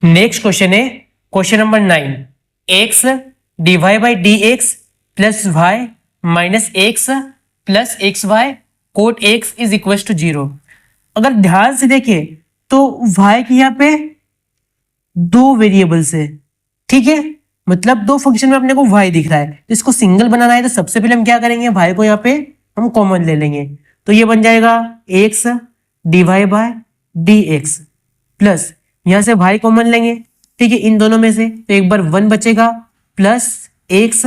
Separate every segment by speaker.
Speaker 1: Next question है question number 9, x divide by d x plus y minus x plus x y cot x is equal to 0। अगर ध्यान से देखें तो y के यहाँ पे दो वेरिएबल्स है, ठीक है, मतलब दो फंक्शन में अपने को y दिख रहा है। इसको सिंगल बनाना है तो सबसे पहले हम क्या करेंगे, y को यहाँ पे हम कॉमन ले लेंगे, तो ये बन जाएगा x divide by D x plus यहां से y कॉमन लेंगे, ठीक है, इन दोनों में से, तो एक बार 1 बचेगा प्लस x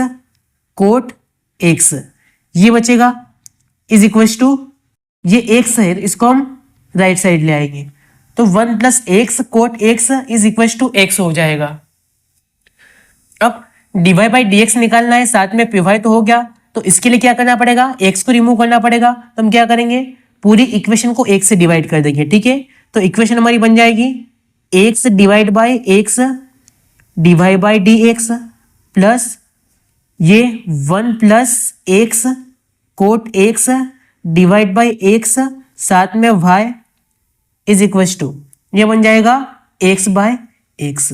Speaker 1: कोट x ये बचेगा इज इक्वल टू, ये x है इसको हम राइट साइड ले आएंगे, तो 1 plus x cot x is equal to x हो जाएगा। अब डिवाइड बाई डी एक्स निकालना है, साथ में पी वाई तो हो गया, तो इसके लिए क्या करना पड़ेगा, एक्स को रिमूव करना पड़ेगा, तो हम क्या करेंगे, पूरी इक्वेशन को एक से डिवाइड कर देंगे, ठीक है, तो इक्वेशन हमारी बन जाएगी x divide by x divide by d x plus ये 1 plus x cot x divide by x साथ में y इज इक्वल टू, ये बन जाएगा x बाय एक्स।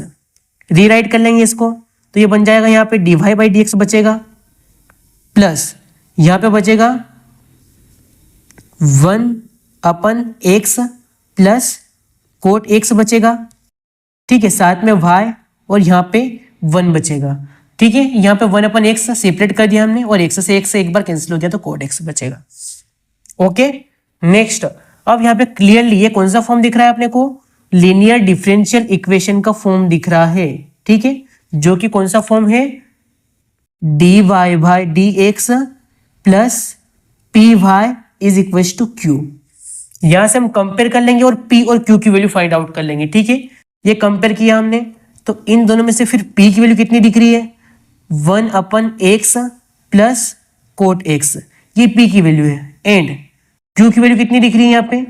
Speaker 1: रीराइट कर लेंगे इसको, तो ये बन जाएगा यहाँ पे डिवाइड बाई डी एक्स बचेगा प्लस यहाँ पे बचेगा 1 अपन एक्स प्लस कोट एक्स बचेगा, ठीक है, साथ में y और यहाँ पे 1 बचेगा, ठीक है, यहाँ पे 1 अपन एक्स सेपरेट कर दिया हमने और x से एक बार कैंसिल हो गया तो कोट एक्स बचेगा। ओके, नेक्स्ट, अब यहाँ पे क्लियरली ये कौन सा फॉर्म दिख रहा है अपने को, लीनियर डिफरेंशियल इक्वेशन का फॉर्म दिख रहा है, ठीक है, जो कि कौन सा फॉर्म है, d y by d x plus p y is equal to q. यहां से हम कंपेयर कर लेंगे और p और q की वैल्यू फाइंड आउट कर लेंगे, ठीक है, ये कंपेयर किया हमने, तो इन दोनों में से फिर p की वैल्यू कितनी दिख रही है, 1 अपन x प्लस कोट x, ये p की वैल्यू है, एंड q की वैल्यू कितनी दिख रही है, यहाँ पे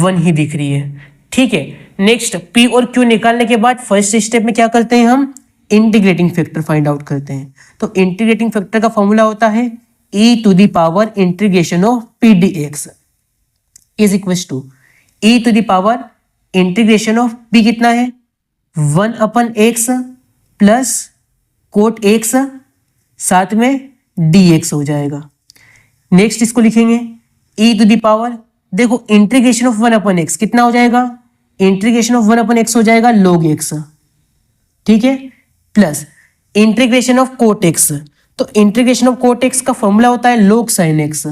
Speaker 1: 1 ही दिख रही है, ठीक है। नेक्स्ट p और q निकालने के बाद फर्स्ट स्टेप में क्या करते हैं, हम इंटीग्रेटिंग फैक्टर फाइंड आउट करते हैं, तो इंटीग्रेटिंग फैक्टर का फॉर्मूला होता है e to the power integration of p dx is equal to e to the power integration of p कितना है, 1 अपन x प्लस कोट x साथ में dx हो जाएगा। नेक्स्ट इसको लिखेंगे e टू द पावर, देखो इंटीग्रेशन ऑफ 1 अपन x कितना हो जाएगा, इंटीग्रेशन ऑफ 1 अपन x हो जाएगा log x, ठीक है, plus integration of cot x, तो इंटीग्रेशन ऑफ कोट x का फॉर्मूला होता है log sin x,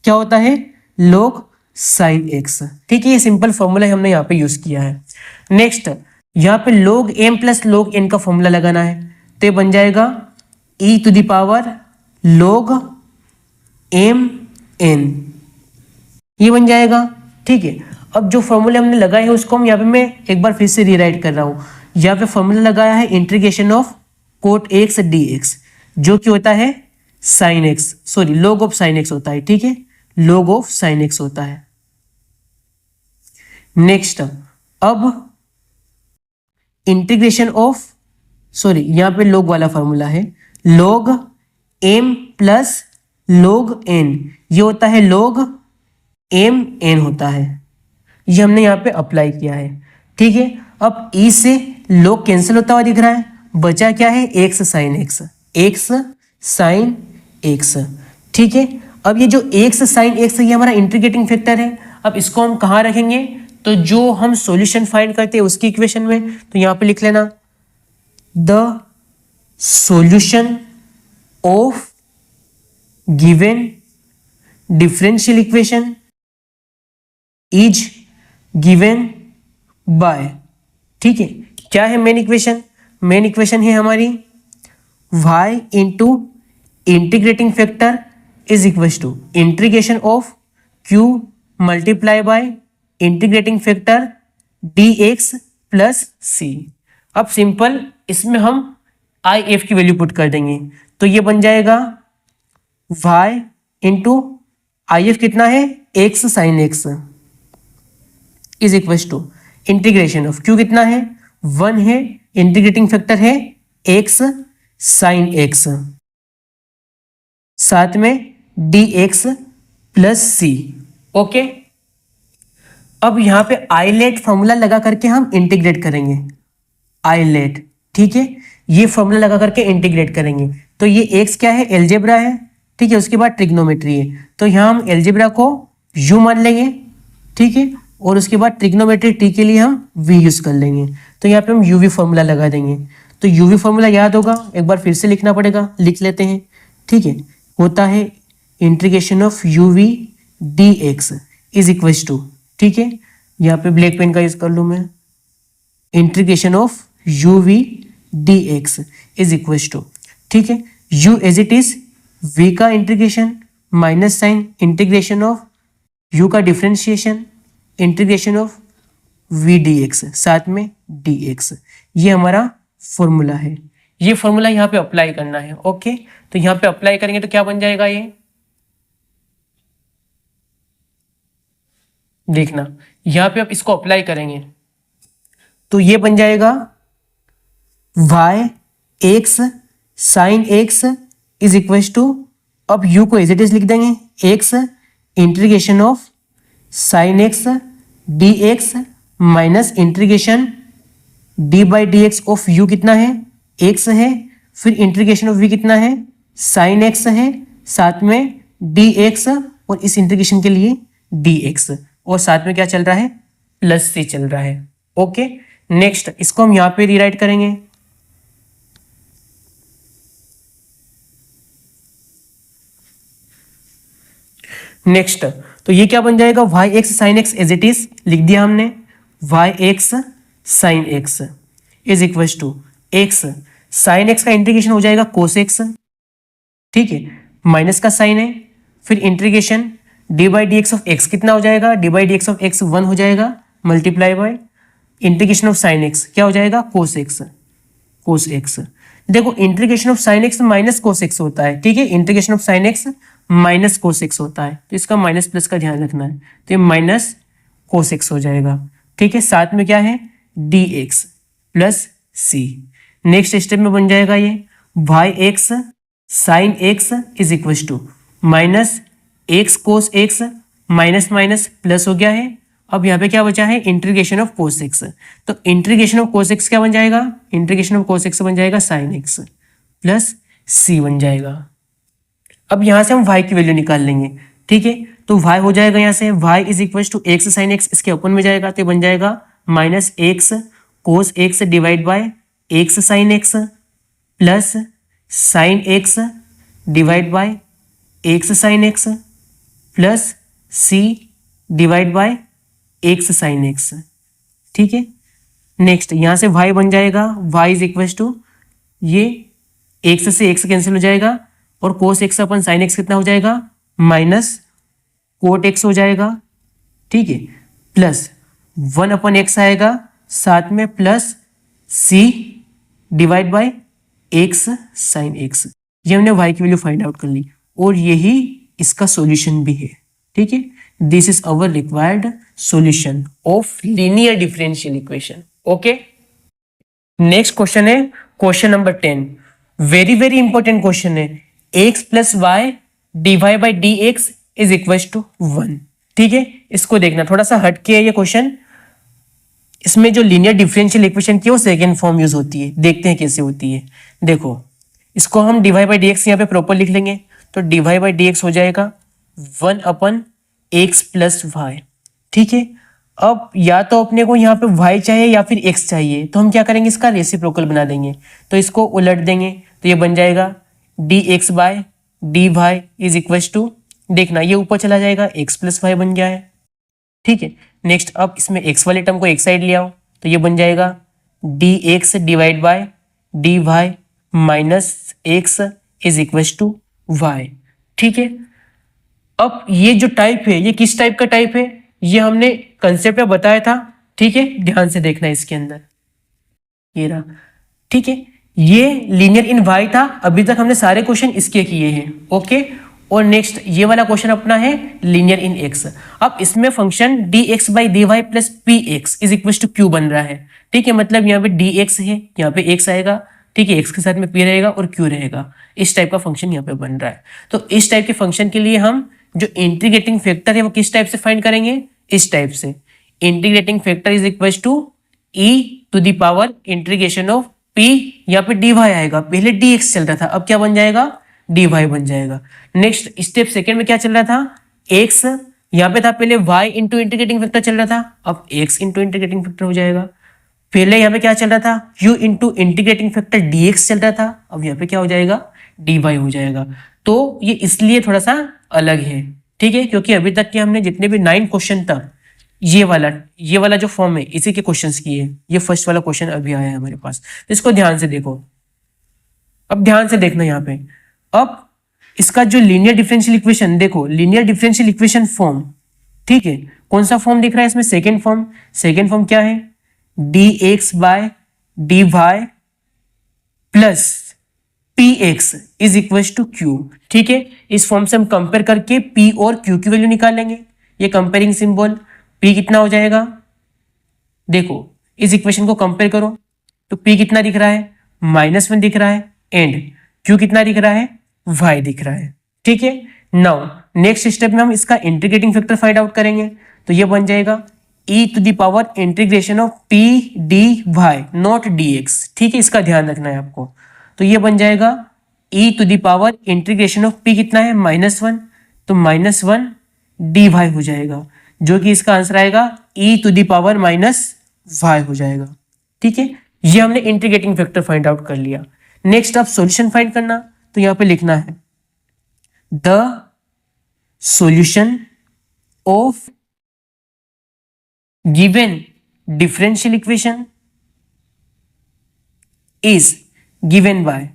Speaker 1: क्या होता है, log sin x, ठीक है, ये सिंपल फॉर्मूला हमने यहाँ पे यूज किया है। नेक्स्ट यहाँ पे log m plus log n का फॉर्मूला लगाना है, तो ये बन जाएगा e to the power log m n, ये बन जाएगा, ठीक है। अब जो फॉर्मूले हमने लगाए हैं उसको हम यहाँ पे मैं एक बार फिर से रीराइट कर रहा हूँ, यहाँ पे फॉर्मूला लगाया है integration of cot x dx जो कि होता है sine x, sorry log of sine x होता है, ठीक है, log ऑफ साइन एक्स होता है। नेक्स्ट, अब इंटीग्रेशन ऑफ, सॉरी यहाँ पे log वाला फॉर्मूला है, log m plus log n, ये होता है log m n होता है, ये हमने यहाँ पे अप्लाई किया है, ठीक है। अब e से log कैंसिल होता हुआ दिख रहा है, बचा क्या है, x sine x, x sine x, ठीक है। अब ये जो x साइन x ये हमारा इंटीग्रेटिंग फैक्टर है, अब इसको हम कहाँ रखेंगे, तो जो हम सॉल्यूशन फाइंड करते हैं उसकी इक्वेशन में, तो यहाँ पे लिख लेना the solution of given differential equation is given by, ठीक है, क्या है मेन इक्वेशन, मेन इक्वेशन है हमारी y into integrating factor is equal to integration of q multiply by integrating factor dx plus c। अब सिंपल इसमें हम if की वैल्यू पुट कर देंगे, तो ये बन जाएगा y इंटू if कितना है, x sine x is equal to integration of q कितना है, 1 है, इंटीग्रेटिंग फैक्टर है x साइन x साथ में dx प्लस c। ओके, अब यहां पे आइलेट फॉर्मूला लगा करके हम इंटीग्रेट करेंगे, आइलेट। ठीक है, ये फॉर्मूला लगा करके इंटीग्रेट करेंगे। तो ये एक्स क्या है, एलजेब्रा है। ठीक है, उसके बाद ट्रिग्नोमेट्री है, तो यहाँ हम एलजेब्रा को यू मान लेंगे। ठीक है, और उसके बाद ट्रिग्नोमेट्री टी के लिए हम वी यूज कर लेंगे। तो यहाँ पे हम यूवी फॉर्मूला लगा देंगे। तो यूवी फॉर्मूला याद होगा, एक बार फिर से लिखना पड़ेगा, लिख लेते हैं। ठीक है, होता है integration of u v d x is equal to, ठीक है, यहाँ पे ब्लैक पेन का यूज कर लूँ मैं, integration of u v d x is equal to, ठीक है, u as it is v का integration minus sign integration of u का differentiation integration of v d x साथ में डी एक्स। ये हमारा फॉर्मूला है। ये फॉर्मूला यहाँ पे अप्लाई करना है। ओके, तो यहाँ पे अप्लाई करेंगे तो क्या बन जाएगा, ये देखना, यहाँ पे आप इसको अप्लाई करेंगे तो ये बन जाएगा y x sine x is equal to, अब u को एज इट इज लिख देंगे, x integration of sine x d x minus integration d by d x of u कितना है, x है, फिर इंटीग्रेशन ऑफ v कितना है, साइन x है, साथ में dx और इस इंटीग्रेशन के लिए dx, और साथ में क्या चल रहा है, प्लस से चल रहा है। ओके, नेक्स्ट इसको हम यहां पे रीराइट करेंगे। नेक्स्ट तो ये क्या बन जाएगा, y x sine x as it is लिख दिया हमने, y x sine x is equal to x sine x का इंटीग्रेशन हो जाएगा कोस एक्स, ठीक है, माइनस का साइन है, फिर integration d by d x of x कितना हो जाएगा, D by d x of x 1 हो जाएगा, multiply by integration of sine x क्या हो जाएगा, कोस एक्स, कोस एक्स। देखो integration of sine x minus cos x होता है, ठीक है, integration of sine x minus cos x होता है, तो इसका माइनस प्लस का ध्यान रखना है, तो ये माइनस कोस एक्स हो जाएगा, ठीक है, साथ में क्या है, d x plus c. Next step में बन जाएगा ये y x sine x is equal to minus x cos x, minus minus plus हो गया है। अब यहाँ पे क्या बचा है, इंटीग्रेशन ऑफ कोस एक्स, तो इंटीग्रेशन ऑफ कोस एक्स क्या बन जाएगा, इंटीग्रेशन ऑफ कोस एक्स बन जाएगा साइन एक्स प्लस सी बन जाएगा। अब यहाँ से हम y की वैल्यू निकाल लेंगे, ठीक है, तो y हो जाएगा यहाँ से y is equal to x sine x, इसके अपन में जाएगा तो बन जाएगा minus x cos x divide by x sine x plus sine x divide by x sine x plus c divide by x sine x, ठीक है। Next यहाँ से y बन जाएगा y इज इक्वल टू, ये एक्स से x cancel हो जाएगा और कोस एक्स अपन साइन एक्स कितना हो जाएगा, माइनस कोट एक्स हो जाएगा, ठीक है, प्लस 1 अपन एक्स आएगा, साथ में plus c divide by x sine x. ये हमने y की वैल्यू फाइंड आउट कर ली और यही इसका सॉल्यूशन भी है, ठीक है। This is our required solution of linear differential equation. Okay, next question है question number 10, very very important question है, x plus y d y by d x is equal to 1, ठीक है। इसको देखना थोड़ा सा हटके है ये क्वेश्चन, इसमें जो लीनियर डिफरेंशियल इक्वेशन की वो सेकेंड फॉर्म यूज होती है, देखते हैं कैसे होती है। देखो इसको हम d y by d x यहाँ पे प्रॉपर लिख लेंगे, तो d y by d x हो जाएगा 1 अपन एक्स प्लस वाई, ठीक है। अब या तो अपने को यहाँ पे y चाहिए या फिर x चाहिए, तो हम क्या करेंगे, इसका रेसिप्रोकल बना देंगे, तो इसको उलट देंगे, तो ये बन जाएगा d x by d y is equal to, देखना ये ऊपर चला जाएगा, x प्लस वाई बन गया है, ठीक है। नेक्स्ट अब इसमें x वाले टर्म को एक साइड ले आओ, तो ये बन जाएगा d x divide by d y minus x is equal to y, ठीक है। अब ये जो टाइप है ये किस टाइप का टाइप है, ये हमने कंसेप्ट में बताया था, ठीक है, ध्यान से देखना इसके अंदर, ये रहा, ठीक है, ये लीनियर इन वाई था। अभी तक हमने सारे क्वेश्चन इसके किए हैं, ओके। और नेक्स्ट ये वाला क्वेश्चन अपना है लीनियर इन एक्स। अब इसमें function d x by d y plus p x is equal to q बन रहा है, ठीक है, मतलब यहाँ पे डी एक्स है, यहाँ पे एक्स आएगा, ठीक है, एक्स के साथ में पी रहेगा और क्यू रहेगा, इस टाइप का फंक्शन यहाँ पे बन रहा है। तो इस टाइप के फंक्शन के लिए हम जो इंटीग्रेटिंग फैक्टर है वो किस टाइप से फाइंड करेंगे, इस टाइप से, integrating factor is equal to e to the power integration of p, यहाँ पे डी वाई आएगा, पहले डी एक्स चल रहा था, अब क्या बन जाएगा, डी वाई बन जाएगा। नेक्स्ट स्टेप सेकेंड में क्या चल रहा था, एक्स, यहाँ पे था पहले y इंटू इंटीग्रेटिंग फैक्टर चल रहा था, अब x इंटू इंटीग्रेटिंग फैक्टर हो जाएगा। पहले यहाँ पे क्या चल रहा था, u into integrating factor dx चल रहा था, अब यहाँ पे क्या हो जाएगा, dy हो जाएगा। तो ये इसलिए थोड़ा सा अलग है, ठीक है, क्योंकि अभी तक के हमने जितने भी 9 क्वेश्चन तक ये वाला जो फॉर्म है इसी के क्वेश्चंस किए, ये फर्स्ट वाला क्वेश्चन अभी आया है हमारे पास, तो इसको ध्यान से देखो। अब ध्यान से देखना यहाँ पे, अब इसका जो लीनियर डिफरेंशियल इक्वेशन देखो, लीनियर डिफरेंशियल इक्वेशन फॉर्म, ठीक है, कौन सा फॉर्म दिख रहा है इसमें, सेकेंड फॉर्म। सेकेंड फॉर्म क्या है, dx by dy plus px is equal to q, ठीक है। इस फॉर्म से हम कंपेयर करके p और q की वैल्यू निकालेंगे, ये कंपेयरिंग सिंबल, p कितना हो जाएगा, देखो इस इक्वेशन को कंपेयर करो तो p कितना दिख रहा है, -1 दिख रहा है, एंड q कितना दिख रहा है, y दिख रहा है, ठीक है। नाउ नेक्स्ट स्टेप में हम इसका इंटीग्रेटिंग फैक्टर फाइंड आउट करेंगे, तो ये बन जाएगा e to the power integration of p dy not dx, ठीक है, इसका ध्यान रखना है आपको। तो ये बन जाएगा e to the power integration of p कितना है, -1, तो -1 dy हो जाएगा, जो कि इसका आंसर आएगा e to the power -y हो जाएगा, ठीक है। ये हमने इंटीग्रेटिंग फैक्टर फाइंड आउट कर लिया। नेक्स्ट आप सॉल्यूशन फाइंड करना, तो यहां पे लिखना है the solution of given differential equation is given by,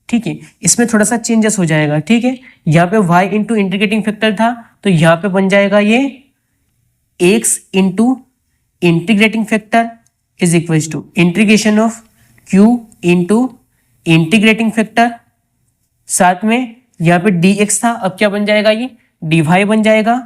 Speaker 1: ठीक है, इसमें थोड़ा सा चेंजेस हो जाएगा, ठीक है। यहां पे y इंटू इंटीग्रेटिंग फैक्टर था, तो यहां पे बन जाएगा ये x into integrating factor is equal to integration of q into integrating factor, साथ में यहां पे dx था, अब क्या बन जाएगा, ये dy बन जाएगा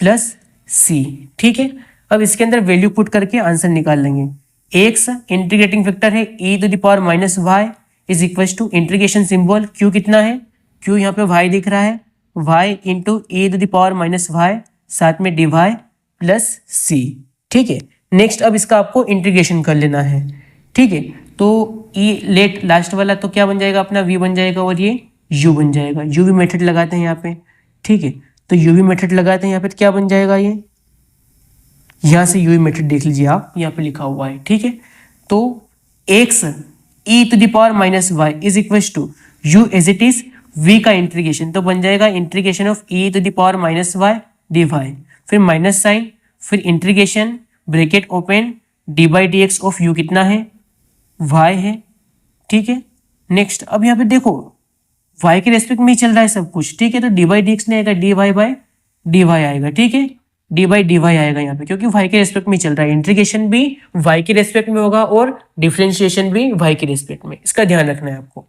Speaker 1: प्लस c, ठीक है। अब इसके अंदर वैल्यू पुट करके आंसर निकाल लेंगे। x इंटीग्रेटिंग फैक्टर है e to the power -y is equal to integration symbol q कितना है, q यहाँ पे y दिख रहा है, y into e to the power -y, साथ में dy प्लस c, ठीक है। नेक्स्ट अब इसका आपको इंटीग्रेशन कर लेना है, ठीक है। तो e लेट लास्ट वाला तो क्या बन जाएगा अपना, v बन जाएगा, और ये u बन जाएगा। u v मेथड लगाते हैं यहाँ पे, ठीक है, तो u v मेथड लगाते हैं यहाँ पे, तो क्या बन जाएगा, ये यहां से u v मेथड देख लीजिए आप, यहाँ पे लिखा हुआ है, ठीक है। तो x e to the power -y is equal to u as it is v का इंटीग्रेशन, तो बन जाएगा integration of e to the power -y dy, फिर माइनस साइन, फिर integration bracket open d by d x of u कितना है, y है, ठीक है। नेक्स्ट अब यहाँ पे देखो y के रेस्पेक्ट में ही चल रहा है सब कुछ, ठीक है, तो डी बाई डी एक्स नहीं आएगा, d y by d y आएगा, ठीक है, डी बाई डी वाई आएगा यहाँ पे, क्योंकि y के रेस्पेक्ट में चल रहा है। इंटीग्रेशन भी y के रेस्पेक्ट में होगा और डिफरेंशिएशन भी y के रेस्पेक्ट में, इसका ध्यान रखना है आपको।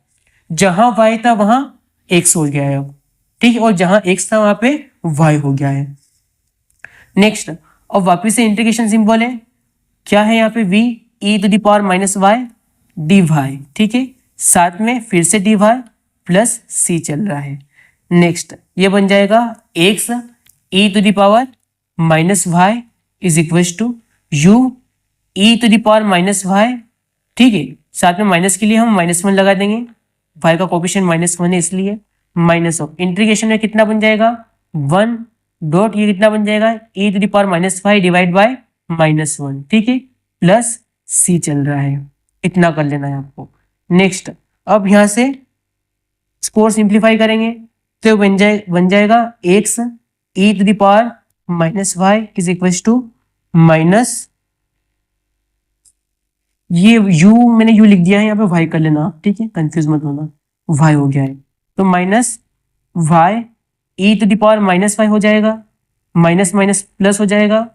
Speaker 1: जहां y था वहां x हो गया है अब, ठीक है, और जहां x था वहां पे y हो गया है। नेक्स्ट अब वापिस से इंटीग्रेशन सिंबल है, क्या है यहाँ पे, v e to the power -y dy, ठीक है, साथ में फिर से dy प्लस c चल रहा है। नेक्स्ट ये बन जाएगा x e to the power -y is equal to u e to the power -y, ठीक है, साथ में माइनस के लिए हम -1 लगा देंगे, y का कोफिशिएंट -1 है इसलिए, माइनस ऑफ इंटीग्रेशन में कितना बन जाएगा 1 डॉट, ये कितना बन जाएगा e to the power -y divide by -1, ठीक है, प्लस c चल रहा है, इतना कर लेना है आपको। नेक्स्ट अब यहां से स्कोर सिंप्लीफाई करेंगे तो बन जाएगा x e to the power -y is equal to minus, ये u मैंने u लिख दिया है, यहाँ पे y कर लेना, ठीक है, कंफ्यूज मत होना, y हो गया है, तो minus y e to the power -y हो जाएगा, माइनस माइनस प्लस हो जाएगा,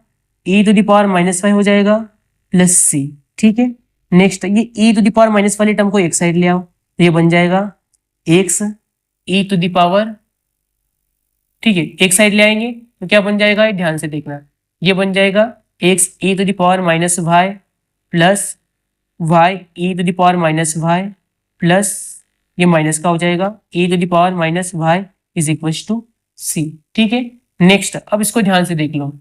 Speaker 1: e to the power -y हो जाएगा प्लस c, ठीक है। नेक्स्ट ये e to the power minus वाली टर्म को एक साइड ले आओ, तो ये बन जाएगा x e to the power, ठीक है, एक साइड ले आएंगे तो क्या बन जाएगा, ये ध्यान से देखना, ये बन जाएगा x e to the power -y plus y e to the power -y plus ये माइनस का हो जाएगा e to the power -y is equal to c, ठीक है। नेक्स्ट अब इसको ध्यान से देख लो,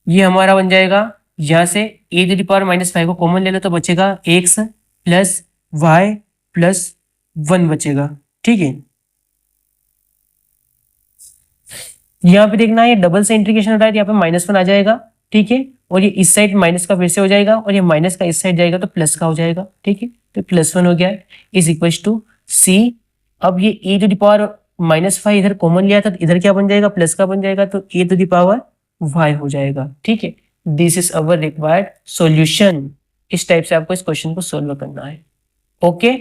Speaker 1: ये हमारा बन जाएगा यहां से ए टू द पावर -5 को कॉमन ले लो तो बचेगा x प्लस वाई प्लस 1 बचेगा। ठीक है, यहाँ पे देखना है डबल से इंटीग्रेशन हो रहा है, यहाँ पे -1 आ जाएगा। ठीक है, और ये इस साइड माइनस का फिर से हो जाएगा और ये माइनस का इस साइड जाएगा तो प्लस का हो जाएगा। ठीक है, तो +1 हो गया इज इक्वल टू सी। अब ये ए टू द पावर -5 इधर कॉमन लिया था तो इधर क्या बन जाएगा, प्लस का बन जाएगा, तो ए टू द पावर y हो जाएगा। ठीक है, this is our required solution. इस टाइप से आपको इस क्वेश्चन को सोल्व करना है। ओके।